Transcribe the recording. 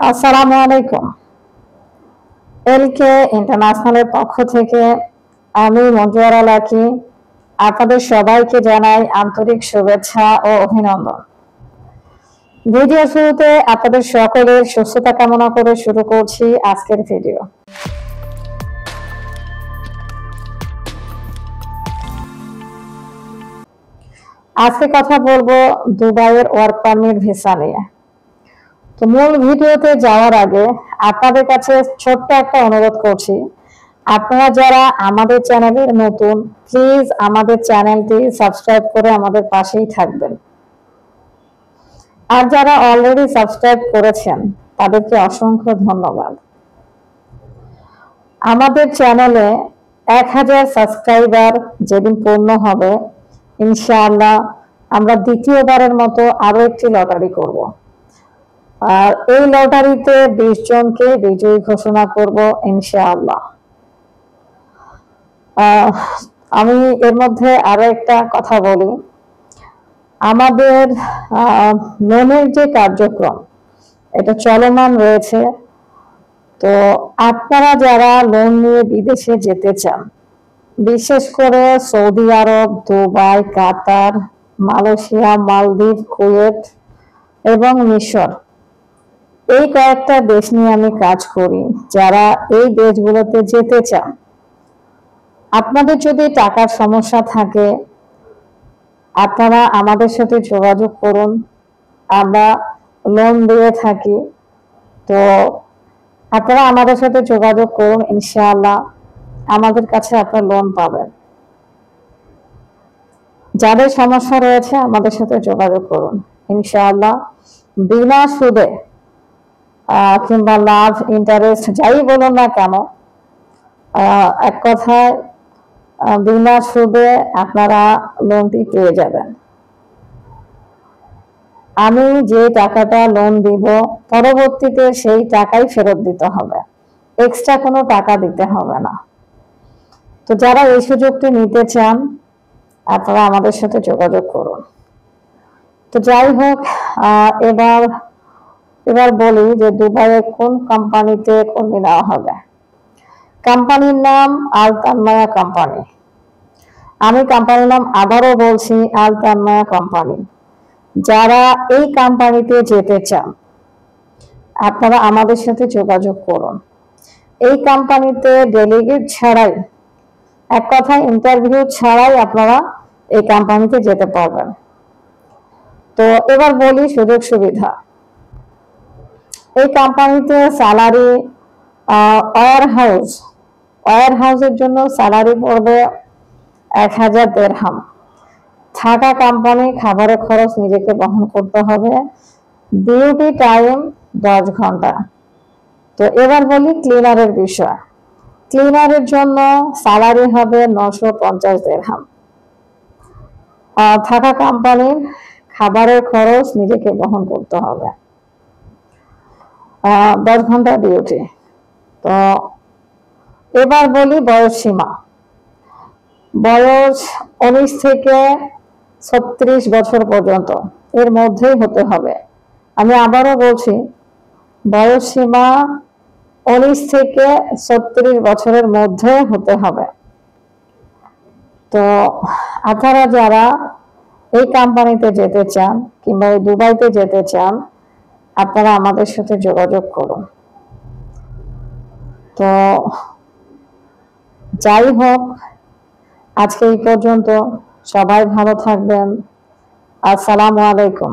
আসসালামু আলাইকুম। এলকে ইন্টারন্যাশনালের পক্ষ থেকে আমি মঞ্জুয়ারা লাকি আপনাদের সবাইকে জানাই আন্তরিক শুভেচ্ছা ও অভিনন্দন। ভিডিও শুরুতে আপনাদের সকলের সুস্থতা কামনা করে শুরু করছি আজকের ভিডিও। আজকে কথা বলবো দুবাইয়ের ওয়ার্ক পারমিট ভিসা নিয়ে। তো মূল ভিডিওতে যাওয়ার আগে আপনাদের কাছে ছোট্ট একটা অনুরোধ করছি, আপনারা যারা আমাদের চ্যানেলের নতুন, প্লিজ আমাদের চ্যানেলটি সাবস্ক্রাইব করে আমাদের পাশেই থাকবেন। আর যারা অলরেডি সাবস্ক্রাইব করেছেন তাদেরকে অসংখ্য ধন্যবাদ। আমাদের চ্যানেলে 1000 সাবস্ক্রাইবার যেদিন পূর্ণ হবে, ইনশাআল্লাহ আমরা দ্বিতীয়বারের মতো আরো একটি লটারি করব। আর এই লটারিতে 20 জনকে বিজয়ী ঘোষণা করব ইনশাআল্লাহ। আমি এর মধ্যে আরো একটা কথা বলি, আমাদের লোনের যে কার্যক্রম এটা চলমান রয়েছে। তো আপনারা যারা লোন নিয়ে বিদেশে যেতে চান, বিশেষ করে সৌদি আরব, দুবাই, কাতার, মালয়েশিয়া, মালদ্বীপ, কুয়েত এবং মিশর, এই কয়েকটা দেশ নিয়ে আমি কাজ করি। যারা এই দেশগুলোতে যেতে চান, আপনাদের যদি টাকার সমস্যা থাকে আপনারা আমাদের সাথে যোগাযোগ করুন, আমরা লোন দিয়ে থাকি। তো আপনারা আমাদের সাথে যোগাযোগ করুন, ইনশাআল্লাহ আমাদের কাছে আপনারা লোন পাবেন। যাদের সমস্যা রয়েছে আমাদের সাথে যোগাযোগ করুন, ইনশাআল্লাহ বিনা সুদে কিংবা লাভ, ইন্টারেস্ট যাই বলুন না কেন, এক কথায় বিনা সুদে আপনারা লোনটি পেয়ে যাবেন। আমি যে টাকাটা লোন দিব পরবর্তীতে সেই টাকাই ফেরত দিতে হবে, এক্সট্রা কোনো টাকা দিতে হবে না। তো যারা এই সুযোগটি নিতে চান আপনারা আমাদের সাথে যোগাযোগ করুন। তো যাই হোক, এবার বলি যে দুবাইয়ে কোন কোম্পানিতে কর্মী নেওয়া হবে। কোম্পানির নাম আল তানমায়া কোম্পানি। আমি কোম্পানির নাম আবারও বলছি, আল তানমায়া কোম্পানি। যারা এই কোম্পানিতে যেতে চান আপনারা আমাদের সাথে যোগাযোগ করুন। এই কোম্পানিতে ডেলিগেট ছাড়াই, এক কথায় ইন্টারভিউ ছাড়াই আপনারা এই কোম্পানিতে যেতে পারবেন। তো এবার বলি সুযোগ সুবিধা। এই কোম্পানিতে স্যালারি, ওয়্যার হাউসের জন্য স্যালারি পড়বে 1000 দিরহাম। থাকা কোম্পানি, খাবারের খরচ নিজেকে বহন করতে হবে। ডিউটি টাইম 10 ঘন্টা। তো এবার বলি ক্লিনারের বিষয়। ক্লিনারের জন্য স্যালারি হবে 950 দিরহাম। থাকা কোম্পানির, খাবারের খরচ নিজেকে বহন করতে হবে। 10 ঘন্টা ডিউটি। তো এবার বলি বয়স সীমা। বয়স 19 থেকে 36 বছর পর্যন্ত এর মধ্যেই হতে হবে। আমি আবারও বলছি, বয়স সীমা 19 থেকে 36 বছরের মধ্যে হতে হবে। তো আপনারা যারা এই কোম্পানিতে যেতে চান কিংবা এই দুবাইতে যেতে চান আপনারা আমাদের সাথে যোগাযোগ করুন। তো যাই হোক, আজকে এই পর্যন্ত। সবাই ভালো থাকবেন। আসসালামু আলাইকুম।